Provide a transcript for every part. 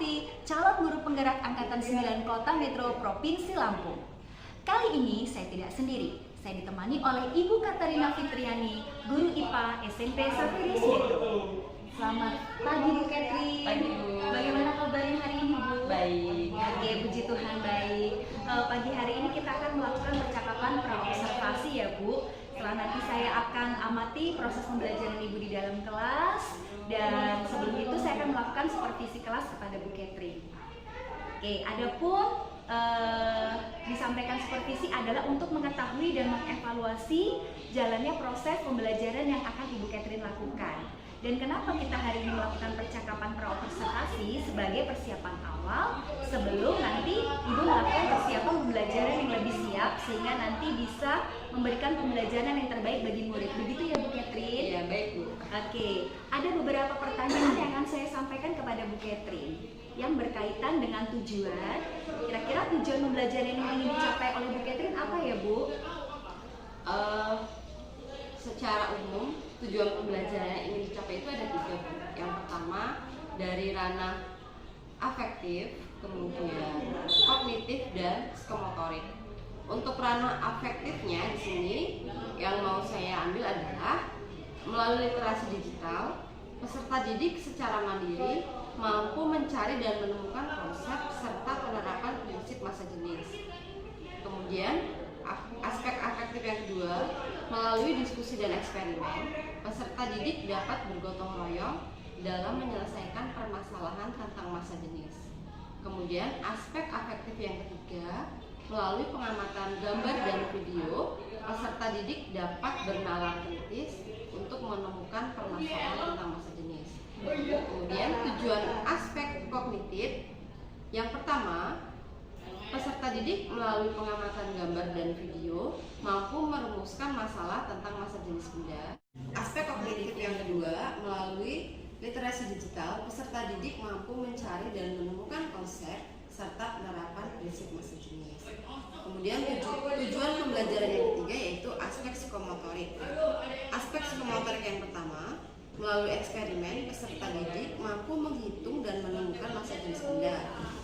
Sakti, calon guru penggerak Angkatan 9 Kota Metro Provinsi Lampung. Kali ini saya tidak sendiri, saya ditemani oleh Ibu Katarina Fitriani, guru IPA SMP Saverius Metro. Selamat pagi Bu Catherine. Pagi Bu. Bagaimana kabarnya hari ini Bu? Baik. Oke, puji Tuhan baik. Pagi hari ini kita akan melakukan percakapan pra-observasi ya Bu. Setelah nanti saya akan amati proses pembelajaran Ibu di dalam kelas, dan sebelum itu saya akan melakukan supervisi kelas kepada Bu Catherine. Oke, adapun disampaikan supervisi adalah untuk mengetahui dan mengevaluasi jalannya proses pembelajaran yang akan Ibu Catherine lakukan. Dan kenapa kita hari ini melakukan percakapan pra-observasi sebagai persiapan awal sebelum nanti Ibu melakukan persiapan pembelajaran yang lebih siap sehingga nanti bisa memberikan pembelajaran yang terbaik bagi murid. Begitu ya Bu Catherine? Ya, baik Bu. Oke, ada beberapa pertanyaan yang akan saya sampaikan kepada Bu Catherine yang berkaitan dengan tujuan. Kira-kira tujuan pembelajaran yang ingin dicapai oleh Bu Catherine apa ya Bu? Secara umum tujuan pembelajaran yang ingin dicapai itu ada 3 Bu. Yang pertama dari ranah afektif, kemudian kognitif dan psikomotorik. Untuk ranah afektifnya di sini yang mau saya ambil adalah melalui literasi digital, peserta didik secara mandiri mampu mencari dan menemukan konsep serta penerapan prinsip masa jenis. Kemudian aspek afektif yang kedua, melalui diskusi dan eksperimen, peserta didik dapat bergotong royong dalam menyelesaikan permasalahan tentang masa jenis. Kemudian aspek afektif yang ketiga, melalui pengamatan gambar dan video, peserta didik dapat bernalar kritis untuk menemukan permasalahan tentang masa jenis. Kemudian tujuan aspek kognitif yang pertama, peserta didik melalui pengamatan gambar dan video mampu merumuskan masalah tentang masa jenis benda. Aspek kognitif yang kedua, melalui literasi digital, peserta didik mampu mencari dan menemukan konsep serta penerapan prinsip masa jenis. Kemudian tujuan pembelajaran yang ketiga yaitu aspek psikomotorik. Aspek psikomotorik yang pertama, melalui eksperimen, peserta didik mampu menghitung dan menemukan masa jenis benda.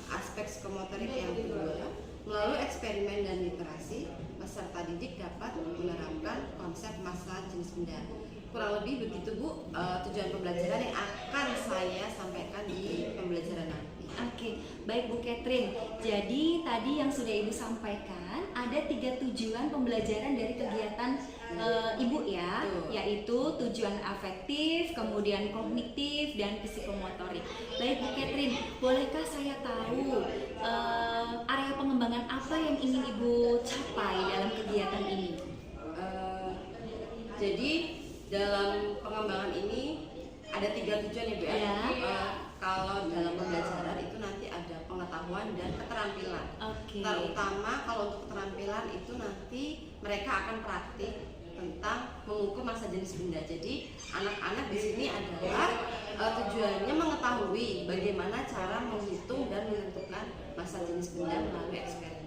Aspek psikomotorik yang kedua, melalui eksperimen dan literasi, peserta didik dapat menerapkan konsep masa jenis benda. Kurang lebih begitu Bu, tujuan pembelajaran yang akan saya sampaikan di pembelajaran nanti. Oke, baik Bu Catherine. Jadi tadi yang sudah Ibu sampaikan ada 3 tujuan pembelajaran dari kegiatan Ibu ya, yaitu tujuan afektif, kemudian kognitif dan psikomotorik. Baik Bu Catherine, bolehkah saya tahu area pengembangan apa yang ingin Ibu capai dalam kegiatan ini? Jadi dalam pengembangan ini ada 3 tujuan ya Bu ya. Kalau dalam pembelajaran itu nanti ada pengetahuan dan keterampilan. Terutama kalau untuk keterampilan itu nanti mereka akan praktik tentang mengukur masa jenis benda. Jadi anak-anak di sini adalah tujuannya mengetahui bagaimana cara menghitung dan menentukan masa jenis benda melalui eksperimen.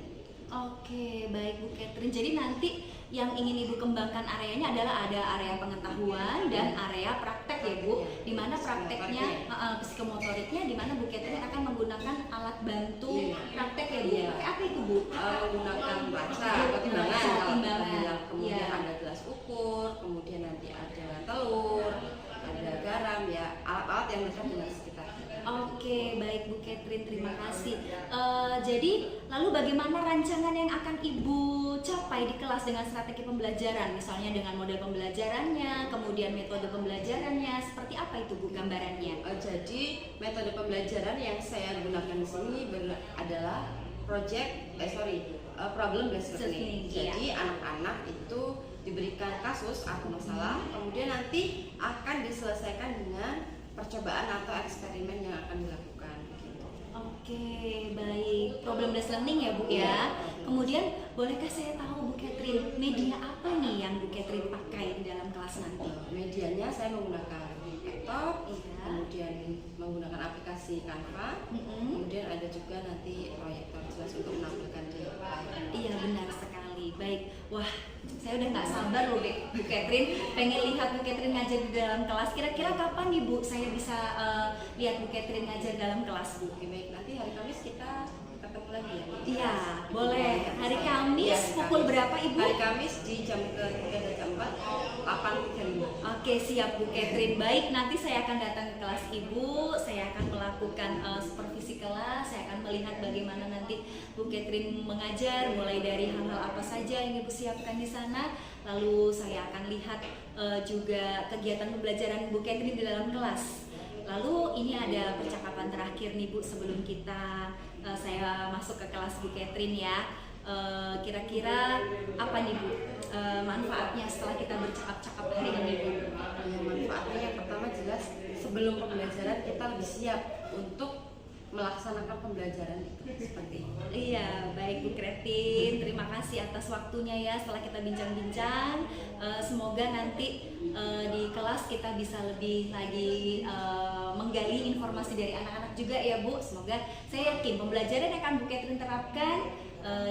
Oke, baik Bu Catherine. Jadi nanti yang ingin Ibu kembangkan areanya adalah ada area pengetahuan dan area praktek ya Bu. Di mana prakteknya psikomotoriknya di mana Bu Catherine akan menggunakan alat bantu praktek ya Bu. Apa itu Bu? Menggunakan baca, timbangan, kemudian ada gelas ukur, kemudian nanti ada telur, ada garam ya, alat-alat yang bisa dengan sekitar. Oke, baik Bu Catherine, terima kasih. Jadi, lalu bagaimana rancangan yang akan Ibu capai di kelas dengan strategi pembelajaran? Misalnya dengan model pembelajarannya, kemudian metode pembelajarannya, seperti apa itu Bu gambarannya? Jadi, metode pembelajaran yang saya gunakan di sini adalah problem based learning. Jadi, anak-anak itu diberikan kasus atau masalah, kemudian nanti akan diselesaikan dengan percobaan atau eksperimen yang akan dilakukan gitu. Oke, baik. Problem based learning ya Bu ya. Kemudian bolehkah saya tahu Bu Catherine, media apa nih yang Bu Catherine pakai di dalam kelas nanti? Medianya saya menggunakan laptop, kemudian menggunakan aplikasi Canva, kemudian ada juga nanti proyektor jelas untuk menampilkan di layar. Iya, benar sekali. Baik. Wah, saya udah nggak sabar sabar loh Bu Catherine, pengen lihat Bu Catherine ngajar di dalam kelas. Kira-kira kapan nih Bu saya bisa lihat Bu Catherine ngajar dalam kelas Bu? Oke, baik, nanti hari Kamis kita ketemu lagi ya. Iya, boleh. Hari Kamis pukul berapa Ibu? Hari Kamis di jam ke-3 dan jam 4, 8.35. Oke, siap Bu Catherine. Baik, nanti saya akan datang ke kelas Ibu, saya akan melakukan supervisi kelas, saya akan melihat bagaimana nanti Bu Catherine mengajar, mulai dari hal-hal apa saja yang Ibu siapkan di sana. Lalu saya akan lihat juga kegiatan pembelajaran Bu Catherine di dalam kelas. Lalu ini ada percakapan terakhir nih Bu sebelum saya masuk ke kelas Bu Catherine ya. Kira-kira apa nih Bu manfaatnya setelah kita bercakap-cakap hari ini Bu? Manfaatnya yang pertama jelas, sebelum pembelajaran kita lebih siap untuk melaksanakan pembelajaran itu seperti itu. Iya, baik Bu Catherine, terima kasih atas waktunya ya. Setelah kita bincang-bincang, semoga nanti di kelas kita bisa lebih lagi menggali informasi dari anak-anak juga ya Bu. Semoga, saya yakin pembelajaran yang akan Bu Catherine terapkan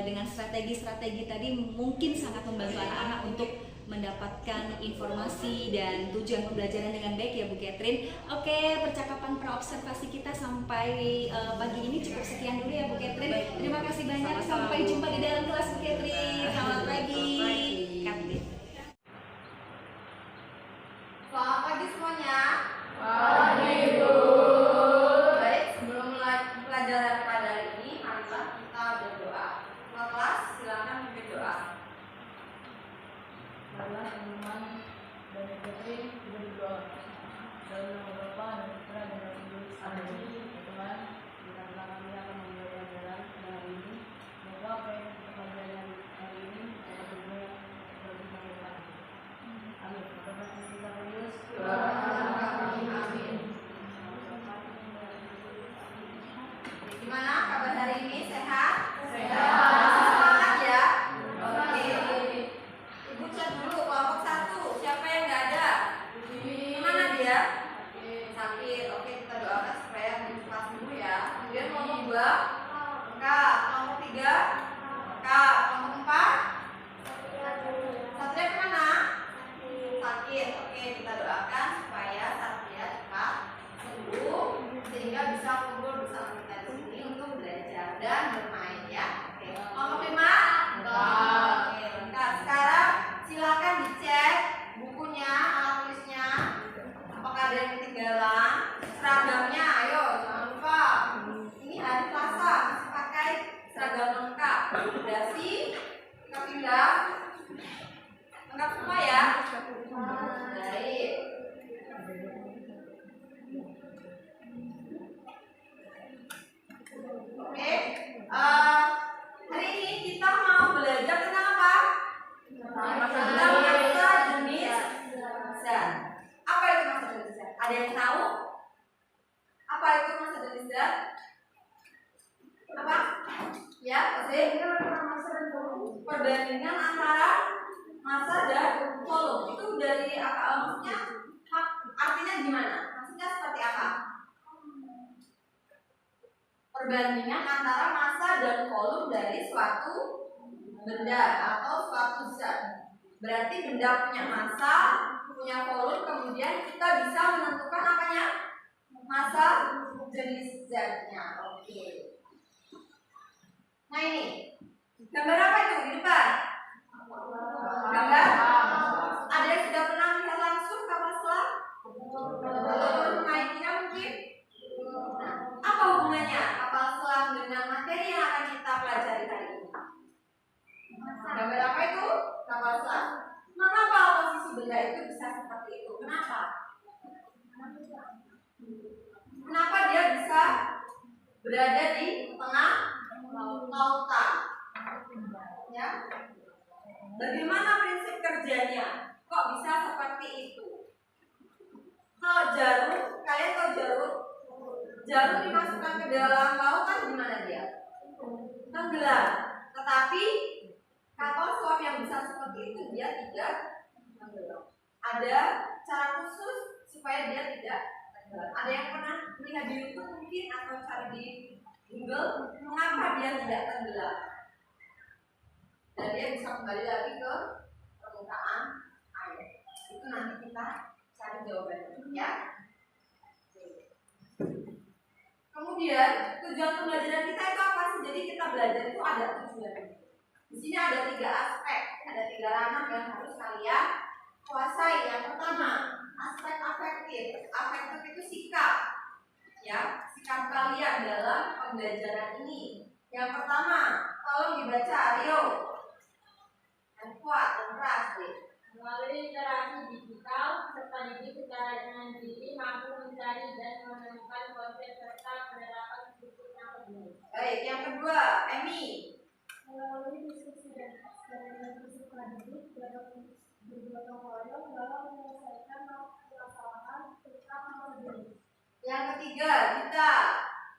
dengan strategi-strategi tadi mungkin sangat membantu anak-anak untuk mendapatkan informasi dan tujuan pembelajaran dengan baik ya Bu Catherine. Oke, percakapan praobservasi kita sampai pagi ini cukup sekian dulu ya Bu Catherine. Terima kasih banyak. Sampai jumpa di dalam kelas Bu Catherine. Selamat pagi. Catherine. Selamat pagi semuanya. Pagi Bu. Baik, sebelum mulai pelajaran pada hari ini, marilah kita berdoa. Kelas, silakan berdoa. Marilah teman-teman dan Catherine kita berdoa. Dalam nama Bapa dan Putra dan Roh Kudus. Amin. Ya Tuhan, biarlah kami akan memulai pelajaran pada hari ini. Semoga apa yang kita pelajari hari ini dapat berguna bagi masa depan. Amin. Terima kasih kita Kudus. Amin. Gimana kabar hari ini? Sehat? Semangat ya. Oke. Ibu cek dulu kelompok 1. Siapa yang nggak ada? Kemana dia? Sakit. Oke, kita doakan supaya cepat sembuh ya. Kemudian kelompok 2, Kak. Kelompok 3, Kak. Kelompok 4, Satria kemana? Sakit. Oke, kita doakan supaya Satria cepat sembuh sehingga bisa kumpul bersama kita di sini untuk belajar dan bermain ya. Oke. Kelompok 5? Oke, lengkap. Sekarang silakan dicek bukunya, alat tulisnya. Apakah ada yang ketinggalan? Seragamnya, ayo jangan lupa. Ini hari Selasa masih pakai seragam lengkap. Dasi, kita pindah. Lengkap semua ya. Baik. Oke. Hari ini kita mau belajar tentang apa? Tentang masa jenis zat. Apa itu masa jenis zat? Ada yang tahu? Apa itu masa jenis zat? Apa? Ya, oke. Perbandingan antara massa dan volume. Itu dari apa? Maksudnya artinya gimana? Maksudnya seperti apa? Perbandingan antara massa dan volume dari suatu benda atau suatu zat. Berarti benda punya massa, punya volume, kemudian kita bisa menentukan apanya? Massa jenis zatnya. Oke. Nah ini, gambar apa itu di depan? Gambar? Ada yang sudah pernah melihat langsung kapal selam? Belum naiknya mungkin? Nah, apa hubungannya kapal selam dengan materi yang akan kita pelajari hari ini? Gambar apa itu? Kapal selam. Mengapa posisi benda itu bisa seperti itu? Kenapa? Kenapa dia bisa berada di tengah lautan? Ya. Bagaimana prinsip kerjanya? Kok bisa seperti itu? Kalau jarum, kalian tahu jarum? Jarum dimasukkan ke dalam lautan gimana dia? Tenggelam. Tetapi kapal selam yang besar seperti itu dia tidak tenggelam. Ada cara khusus supaya dia tidak tenggelam. Ada yang pernah melihat di YouTube mungkin atau cari di Google mengapa dia tidak tenggelam? Dan dia bisa kembali lagi ke permukaan air. Itu nanti kita cari jawabannya ya. Kemudian tujuan pembelajaran kita itu apa sih? Jadi kita belajar itu ada tujuan. Di sini ada 3 aspek, ada 3 ranah yang harus kalian kuasai. Yang pertama, aspek afektif. Afektif itu sikap, ya, sikap kalian dalam pembelajaran ini. Yang pertama, tolong dibaca, Rio. Yang kuat, yang keras, deh. Melalui literasi digital, serta didik secara dengan diri mampu mencari dan menemukan konsep serta penerapan prinsip yang benar. Baik, yang kedua, Emi. Melalui diskusi dan eksperimentasi didik dapat bergotong royong dalam menyelesaikan permasalahan serta memperbaiki. Yang ketiga, Dita.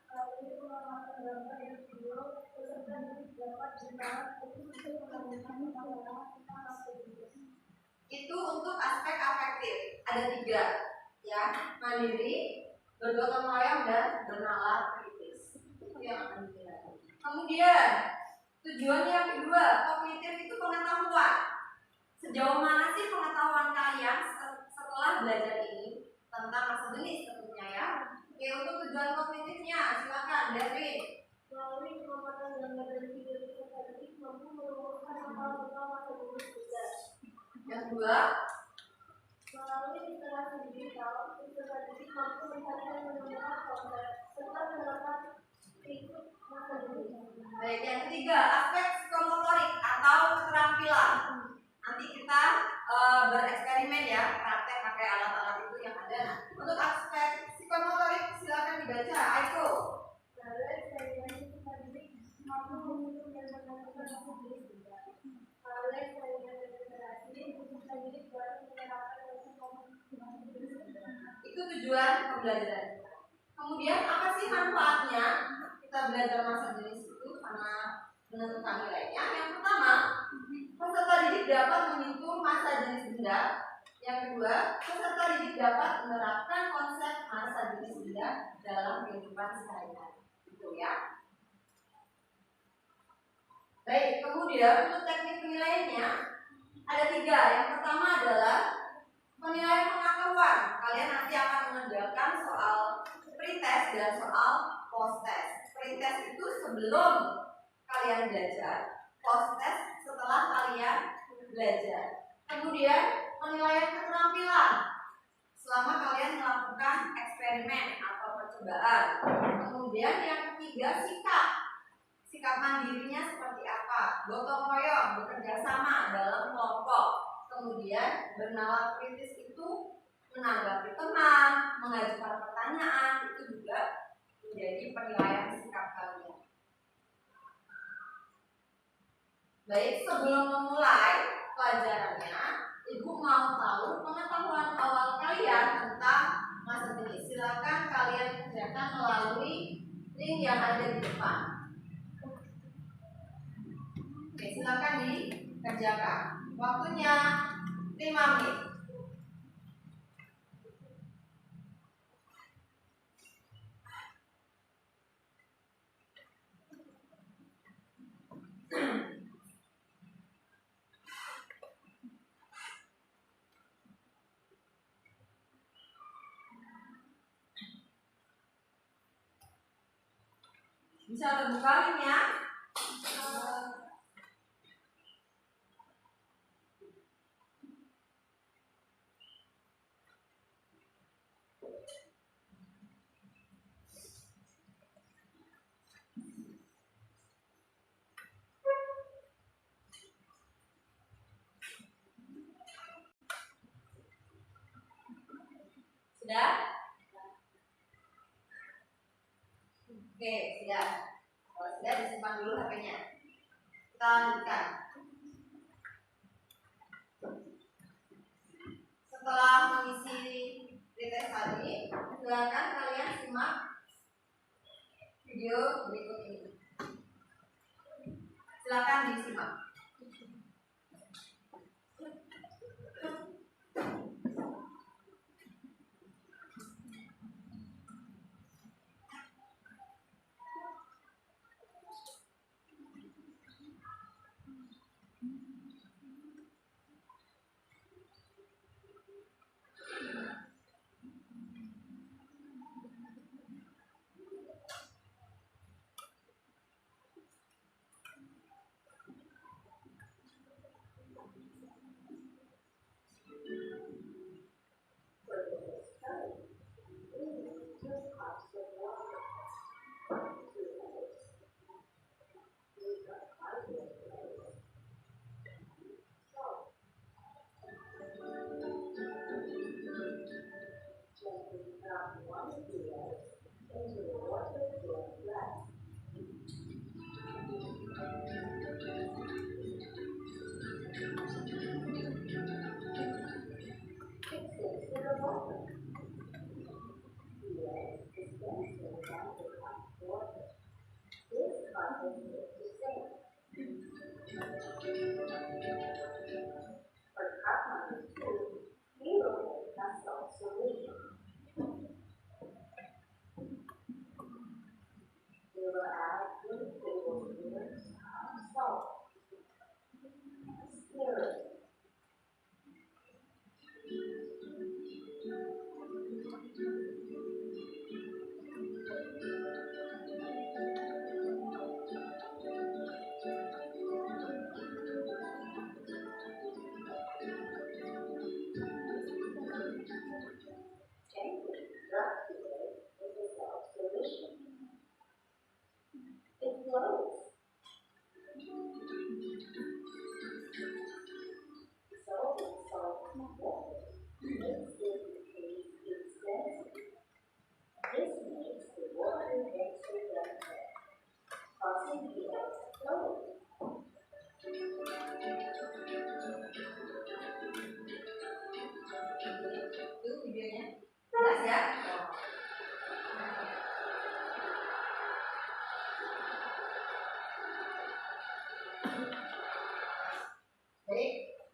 Melalui pengamatan gambar dan video, peserta didik dapat bermain untuk menemukan masalah tentang aktivitas. Itu untuk aspek afektif. Ada 3, ya, mandiri, bergotong royong, dan bernalar kritis. Itu yang akan dilakukan. Kemudian tujuan yang kedua, kognitif itu pengetahuan. Sejauh mana sih pengetahuan kalian setelah belajar ini tentang masa jenis tentunya ya. Oke, untuk tujuan kognitifnya silakan Devin. Melalui pengamatan gambar dan video peserta didik mampu menemukan hal tentang masa jenis juga. Yang kedua, Melalui literasi digital, peserta didik mampu mencari dan menemukan konsep serta menerapkan prinsip masa jenis. baik, yang ketiga, aspek psikomotorik atau keterampilan. Nanti kita bereksperimen ya, praktek pakai alat-alat itu yang ada. Nah, untuk aspek psikomotorik silakan dibaca, Aiko. Melalui eksperimentasi peserta didik mampu menghitung dan menentukan masa jenis juga. Melalui eksperimentasi literasi, peserta didik dapat menerapkan konsep masa jenis juga. Itu tujuan pembelajaran. Kemudian apa sih manfaatnya kita belajar masa jenis itu sama menentukan nilainya? Yang pertama, peserta didik dapat menghitung masa jenis benda. Yang kedua, peserta didik dapat menerapkan konsep masa jenis benda dalam kehidupan sehari-hari. Itu ya. Baik, kemudian untuk teknik penilaiannya ada 3. Yang pertama adalah penilaian pengetahuan. Kalian nanti akan mengerjakan soal pretest dan soal post-test. Pretest itu sebelum kalian belajar, post-test setelah kalian belajar. Kemudian penilaian keterampilan selama kalian melakukan eksperimen atau percobaan. Kemudian yang ketiga, sikap. Sikap mandirinya seperti apa? Gotong royong, bekerja sama dalam kelompok. Kemudian bernalar kritis itu menanggapi teman, mengajukan pertanyaan, itu juga menjadi penilaian sikap kalian. Baik, sebelum memulai pelajarannya, Ibu mau tahu pengetahuan awal kalian tentang masa jenis. Silakan kalian kerjakan melalui link yang ada di depan. Oke, silakan dikerjakan. Waktunya 5 menit. Bisa terbuka linknya. Sudah? Oke, sudah. Kalau sudah disimpan dulu HP-nya. Kita lanjutkan. Setelah mengisi pretest tadi, silakan kalian simak video berikut ini. Silakan disimak.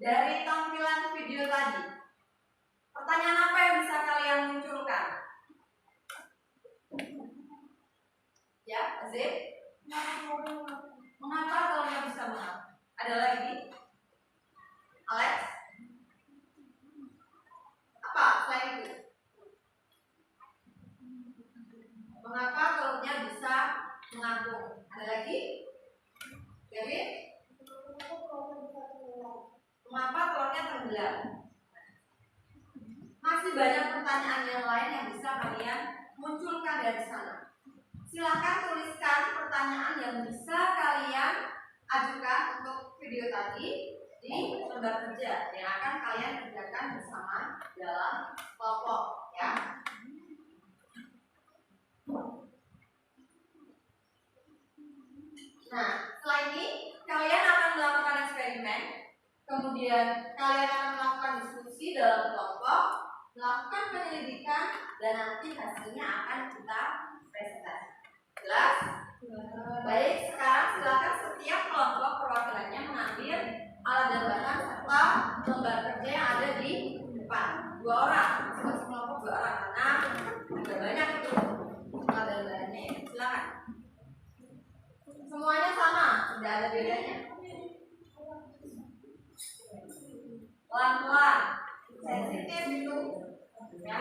dari tampilan video tadi? Pertanyaan apa yang bisa kalian munculkan? Ya, Azif? Mengapa telurnya bisa mengapung? Ada lagi? Alex? Apa selain itu? Mengapa telurnya bisa mengapung? Ada lagi? Kevin? Mengapa telurnya tenggelam? Masih banyak pertanyaan yang lain yang bisa kalian munculkan dari sana. Silakan tuliskan pertanyaan yang bisa kalian ajukan untuk video tadi di lembar kerja yang akan kalian kerjakan bersama dalam kelompok, ya. Nah, setelah ini kalian akan melakukan eksperimen, kemudian kalian akan melakukan diskusi dalam kelompok, melakukan penyelidikan, dan nanti hasilnya akan kita presentasi. Jelas? Baik, sekarang silakan setiap kelompok perwakilannya mengambil alat dan bahan serta lembar kerja yang ada di depan. 2 orang, masing-masing kelompok 2 orang karena sudah banyak itu alat dan bahannya. Silakan. Semuanya sama, tidak ada bedanya. Pelan-pelan, sensitif itu, ya.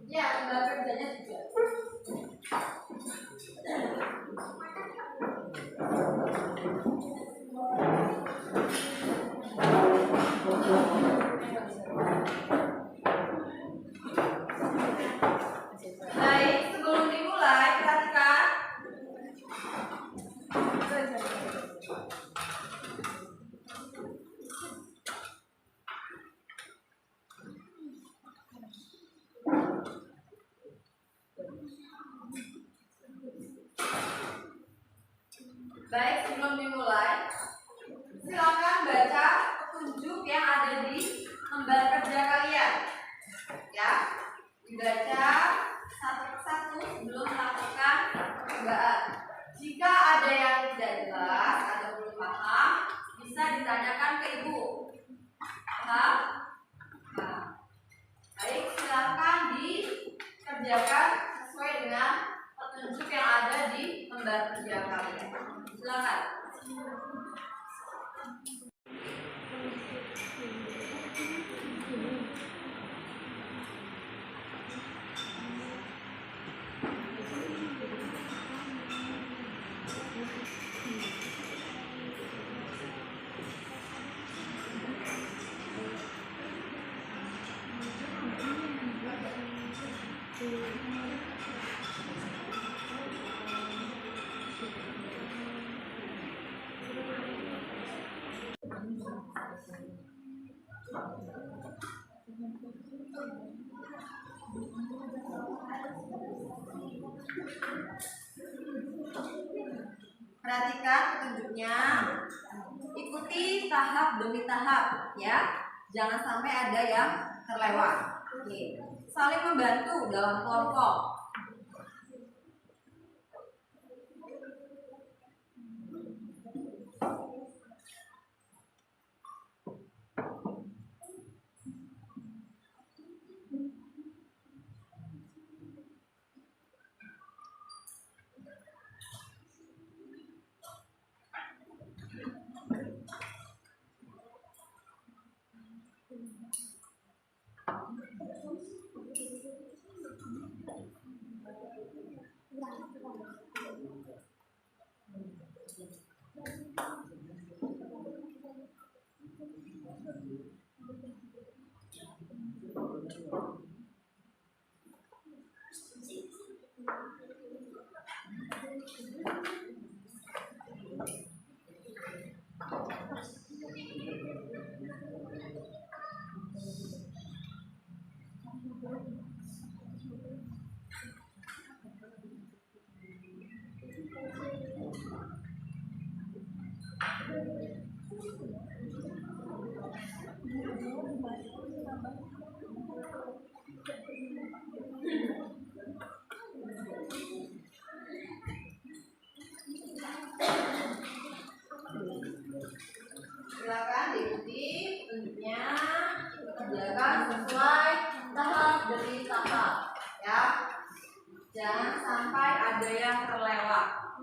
Ya, lembar kerjanya juga. Baik, sebelum dimulai, perhatikan. Baik, sebelum dimulai, silakan baca petunjuk yang ada di lembar kerja kalian. Ya, dibaca satu persatu sebelum melakukan percobaan. Jika ada yang tidak jelas atau belum paham, bisa ditanyakan ke ibu. Paham? Nah, baik, silakan dikerjakan sesuai dengan petunjuk yang ada di lembar kerja kalian. Silakan. Perhatikan petunjuknya, ikuti tahap demi tahap, ya. Jangan sampai ada yang terlewat. Oke. Saling membantu dalam kelompok.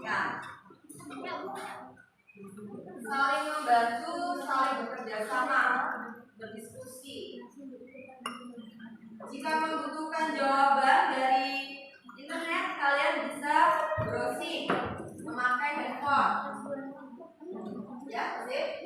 Ya. Saling membantu, saling bekerja sama, berdiskusi. Jika membutuhkan jawaban dari internet, kalian bisa browsing memakai handphone. Ya, sip.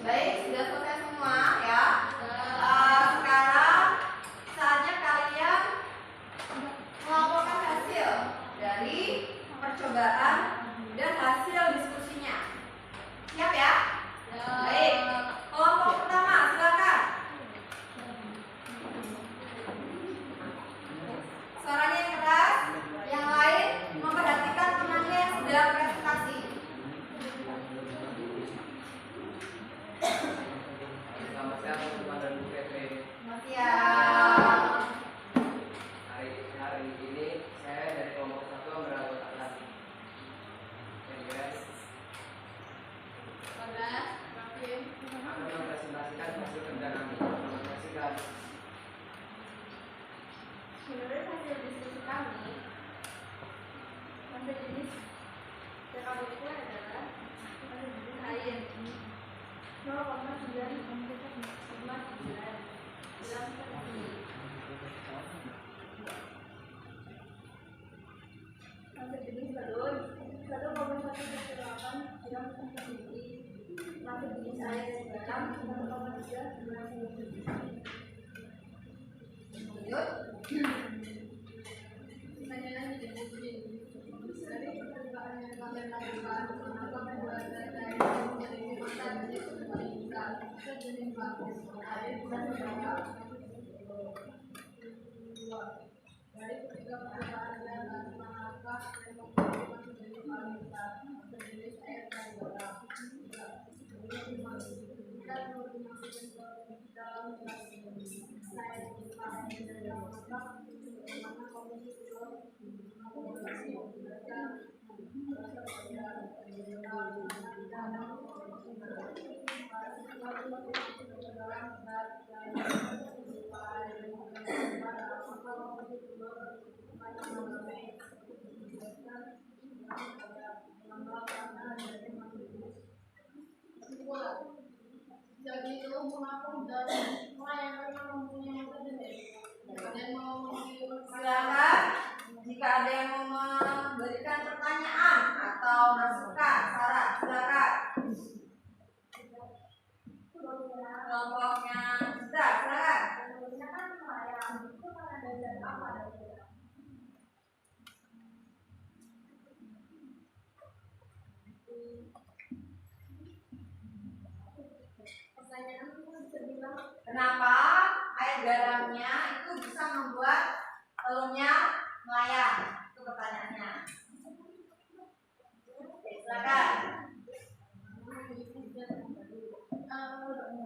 Baik, sudah selesai semua ya. Sekarang saatnya kalian melaporkan hasil dari percobaan dan hasil diskusinya. Siap ya? Baik. Kelompok pertama, silakan. Suaranya yang keras, yang lain Masa jenis TKB itu adalah masa jenis air 0,959 gram per detik. Masa jenis balon 1,188 gram per detik. Masa jenis air garam 1,3 gram per detik. Lanjut. Pertanyaan tidak dari percobaan yang kami lakukan, maka membuat data yang menjadi mata jenis paling besar sejenis bagus air dan beberapa dari ketiga percobaan yang kami lakukan yang membuat jenis paling besar sejenis air dan beberapa dan menggunakan dalam saya jadi itu mengaku dan melayani mempunyai dan mau Silakan jika ada yang mau memberikan pertanyaan atau masukan, saran, silakan. Kelompoknya sudah, silakan. Kenapa air garamnya itu bisa membuat telurnya melayang? Itu pertanyaannya. Oke, silakan.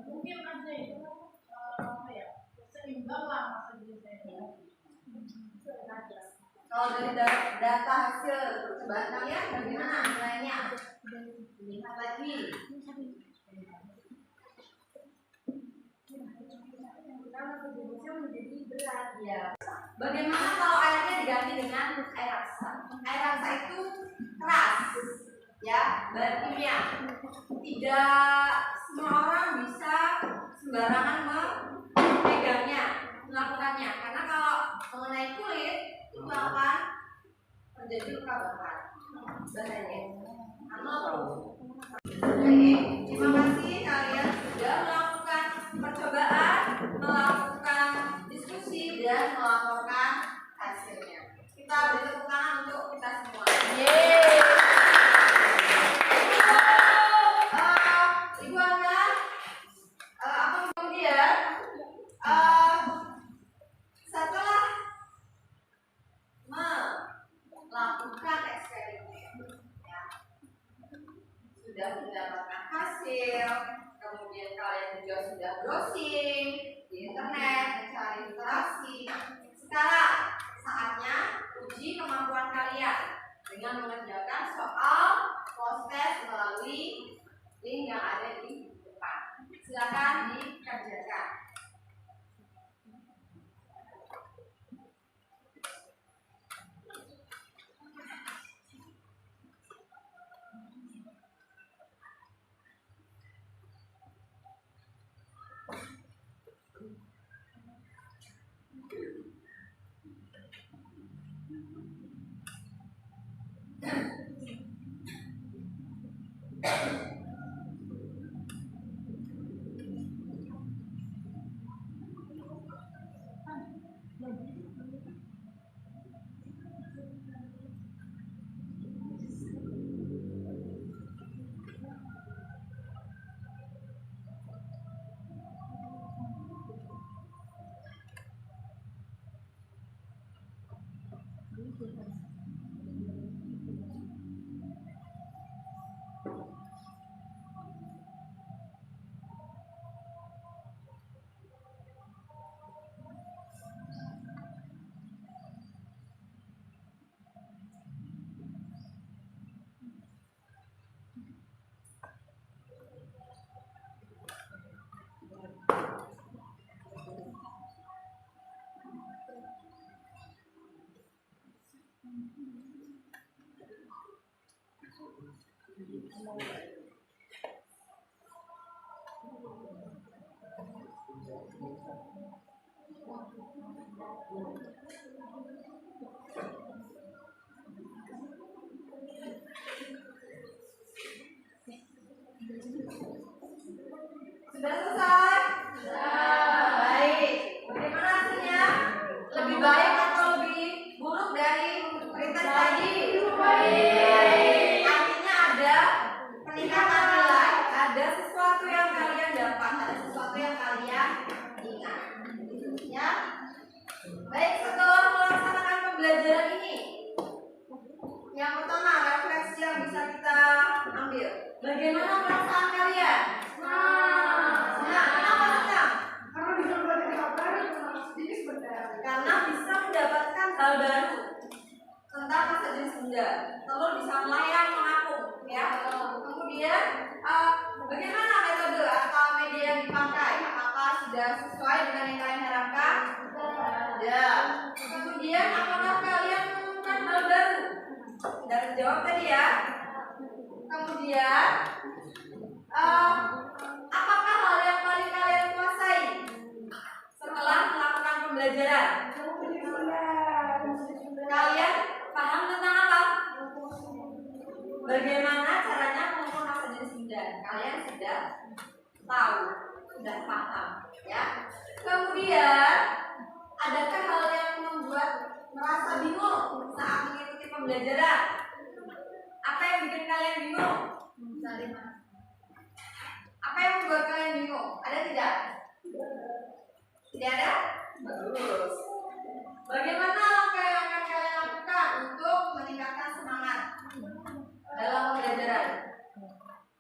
mungkin aja itu apa ya seimbang lah masa jenisnya. Kalau dari data hasil percobaan kalian bagaimana nilainya? Lihat lagi. Menjadi berat. Ya. Bagaimana kalau airnya diganti dengan air raksa? Air raksa itu keras, ya, bahan kimia. Tidak semua orang bisa sembarangan memegangnya, melakukannya. Karena kalau mengenai kulit itu akan terjadi luka bakar. Bahaya. Oke, terima kasih kalian sudah melakukan percobaan, melakukan diskusi dan melaporkan hasilnya. Kita beri tepuk tangan untuk kita semua. Yeay. Ibu Ana, apa kemudian setelah melakukan eksperimen, ya, sudah mendapatkan hasil, kemudian kalian juga sudah browsing di internet mencari literasi. Sekarang saatnya uji kemampuan kalian dengan mengerjakan soal proses melalui link yang ada di depan. Silakan dikerjakan. Sudah selesai? Baik. Bagaimana hasilnya? Lebih baik atau lebih buruk dari pretest tadi? Baik. Artinya ada peningkatan nilai. Ada sesuatu yang kalian dapat, ada sesuatu yang kalian ingat. Ya. Baik, setelah melaksanakan pembelajaran ini, yang pertama refleksi yang bisa kita ambil. Bagaimana perasaan kalian? Kenapa senang? Karena bisa mendapatkan hal baru tentang masa jenis muda. Telur bisa melayang, mengapung, ya. Kemudian, bagaimana metode atau media yang dipakai? Apakah sudah sesuai dengan yang kalian harapkan? Ya. Kemudian, apakah kalian menemukan hal baru? Sudah terjawab tadi ya. Kemudian, apakah hal yang paling kalian kuasai setelah melakukan pembelajaran? Kalian paham tentang apa? Bagaimana caranya mengukur masa jenis muda? Kalian sudah tahu, sudah paham, ya. Kemudian, adakah hal yang membuat merasa bingung saat mengikuti pembelajaran? Apa yang bikin kalian bingung? Apa yang membuat kalian bingung? Ada tidak? Tidak ada? Bagus. Bagaimana langkah yang akan kalian lakukan untuk meningkatkan semangat dalam pembelajaran?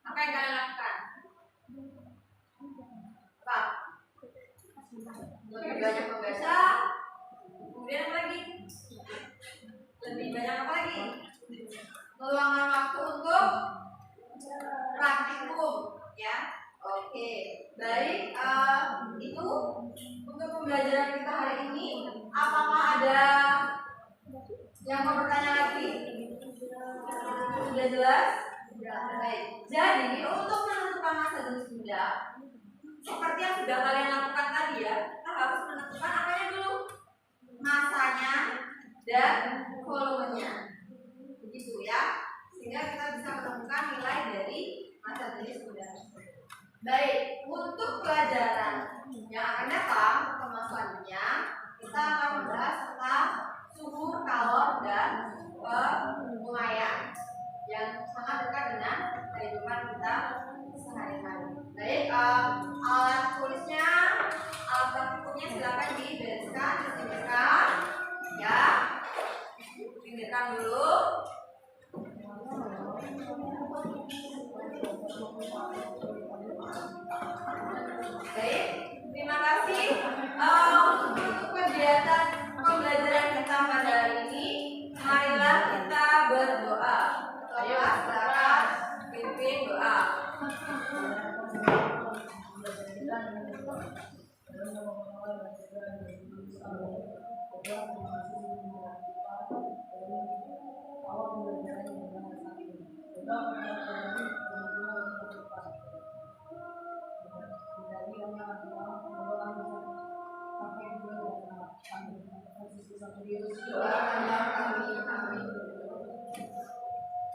Apa yang kalian lakukan? Apa? Lebih banyak membaca. Kemudian apa lagi? Lebih banyak apa lagi? Meluangkan waktu untuk praktikum, ya. Oke, baik. Itu untuk pembelajaran kita hari ini. Apakah ada yang mau bertanya lagi? Sudah jelas? Baik. Jadi untuk menentukan masa jenis muda, seperti yang sudah kalian lakukan tadi ya, kita harus menentukan apanya dulu, masanya dan volumenya. Begitu ya, sehingga kita bisa menemukan nilai dari masa jenis muda. Baik, untuk pelajaran yang akan datang pertemuan selanjutnya, kita akan membahas tentang suhu, kalor, dan penguraian yang sangat dekat dengan kehidupan kita sehari-hari. Baik, alat tulisnya, alat praktikumnya silakan dibereskan, disingkirkan, ya. Pinggirkan dulu. Baik, terima kasih untuk kegiatan pembelajaran kita pada hari ini. Marilah kita berdoa. Ayo, silakan pimpin doa.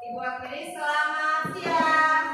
Ibu Akhiri, selamat siang.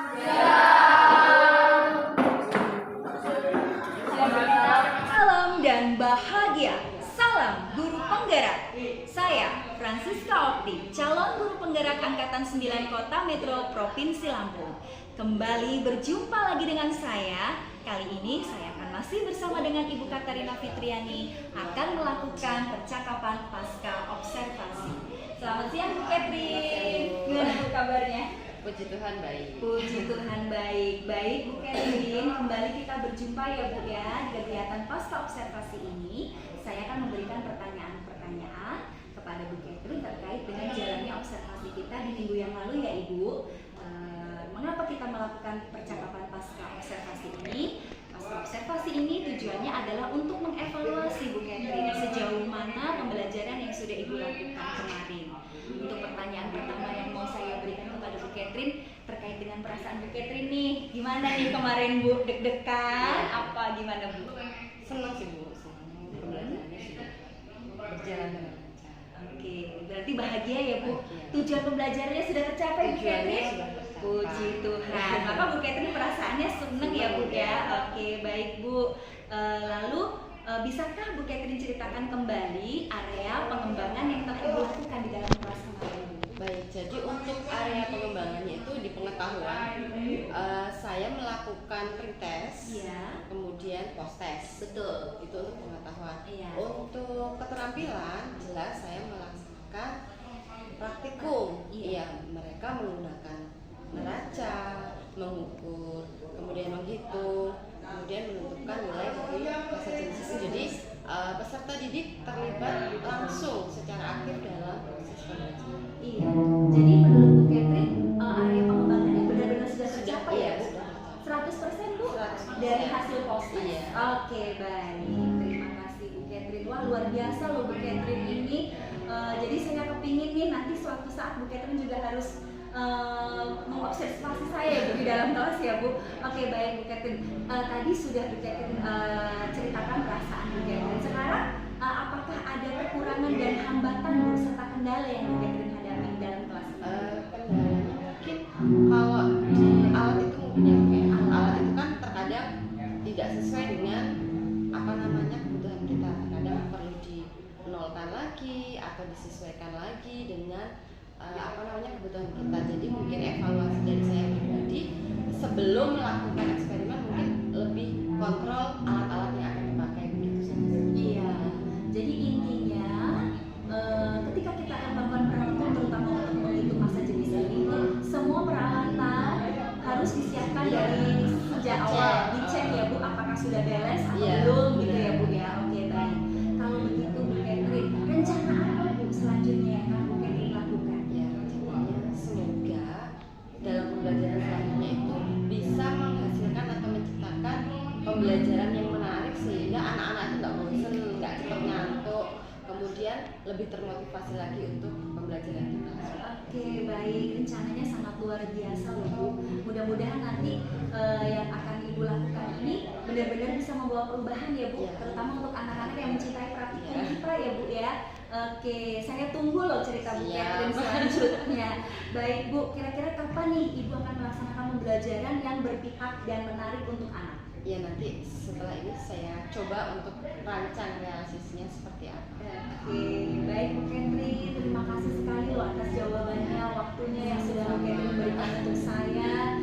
Salam dan bahagia. Salam guru penggerak. Saya Francisca Okti, calon guru penggerak angkatan 9 Kota Metro Provinsi Lampung. Kembali berjumpa lagi dengan saya. Kali ini saya akan masih bersama dengan Ibu Katarina Fitriani akan melakukan percakapan pasca observasi. Selamat siang Bu Catherine. Gimana Bu kabarnya? Puji Tuhan baik. Puji Tuhan baik. Baik Bu Catherine, kembali kita berjumpa ya Bu ya di kegiatan pasca observasi ini. Saya akan memberikan pertanyaan-pertanyaan kepada Bu Catherine terkait dengan jalannya observasi kita di minggu yang lalu ya Ibu. Mengapa kita melakukan percakapan pasca observasi ini? Pasca observasi ini tujuannya adalah untuk mengevaluasi Bu Catherine sejauh mana pembelajaran yang sudah Ibu lakukan kemarin. Untuk pertanyaan pertama yang mau saya berikan kepada Bu Catherine Catherine terkait dengan perasaan Bu Catherine nih. Gimana nih kemarin Bu, deg-degan? Apa gimana Bu? Senang sih Bu, senang pembelajarannya sudah berjalan dengan lancar. Oke, berarti bahagia ya Bu. Bahagia. Tujuan pembelajarannya sudah tercapai Bu Tujuannya Catherine? sudah tercapai. Puji Tuhan. Maka Bu Catherine perasaannya seneng ya Bu ya. Oke, baik Bu. Lalu bisakah Bu Catherine ceritakan kembali area pengembangan yang telah Ibu lakukan di dalam kelas kemarin? Baik, jadi untuk area pengembangannya itu di pengetahuan, saya melakukan pretest, Iya. kemudian post-test. Betul. Itu untuk pengetahuan. Iya. Untuk keterampilan, jelas saya melaksanakan praktikum. Iya. Iya, mereka menggunakan neraca, mengukur, kemudian menghitung, kemudian menentukan nilai dari bahasa jenis itu. Jadi peserta didik terlibat langsung secara aktif dalam proses pembelajaran. Iya. Jadi menurut Bu Catherine area pengembangannya benar-benar sudah tercapai Iya, ya Bu? sudah tercapai. 100% Bu 100%. dari hasil post-test. Iya. Oke, baik. Terima kasih Bu Catherine. Wah, luar biasa loh Bu Catherine ini. Jadi saya kepingin nih nanti suatu saat Bu Catherine juga harus mengobservasi saya ya Bu di dalam kelas ya Bu. Oke, baik Bu Catherine. Tadi sudah Bu Catherine ceritakan perasaan Bu Catherine. Sekarang apakah ada kekurangan dan hambatan Bu serta kendala yang Bu Catherine hadapi di dalam kelas? Kendalanya mungkin kalau di alat itu mungkin ya kayak alat itu kan terkadang tidak sesuai dengan apa namanya kebutuhan kita, terkadang perlu dinolkan lagi atau disesuaikan lagi dengan apa namanya kebutuhan kita. Jadi mungkin evaluasi dari saya pribadi sebelum melakukan eksperimen mungkin lebih kontrol alat-alat yang akan dipakai begitu saja. Iya, jadi intinya ketika kita akan melakukan praktikum terutama untuk menghitung massa jenis ini, semua peralatan harus disiapkan dari sejak awal, dicek ya Bu apakah sudah beres atau Iya, belum gitu benar. ya Bu ya. Oke, baik. Kalau begitu Bu Catherine, rencana apa Bu selanjutnya yang akan Bu Catherine lakukan? Ya, rencananya semoga dalam pembelajaran selanjutnya itu bisa menghasilkan atau menciptakan pembelajaran yang menarik sehingga anak-anak itu nggak bosan, nggak cepat ngantuk, kemudian lebih termotivasi lagi untuk pembelajaran di kelas. Oke, baik. Rencananya sangat luar biasa loh Bu. Mudah-mudahan nanti yang akan Ibu lakukan ini benar-benar bisa membawa perubahan ya Bu, Iya. terutama untuk anak-anak yang mencintai praktikum Iya. kita ya Bu ya. Oke, saya tunggu loh cerita Bu Siap. Catherine selanjutnya. Baik Bu, kira-kira kapan nih Ibu akan melaksanakan pembelajaran yang berpihak dan menarik untuk anak? Ya nanti setelah ini saya coba untuk rancang realisasinya seperti apa. Oke, baik Bu Catherine, terima kasih sekali loh atas jawabannya, waktunya yang sudah Bu Catherine berikan untuk saya.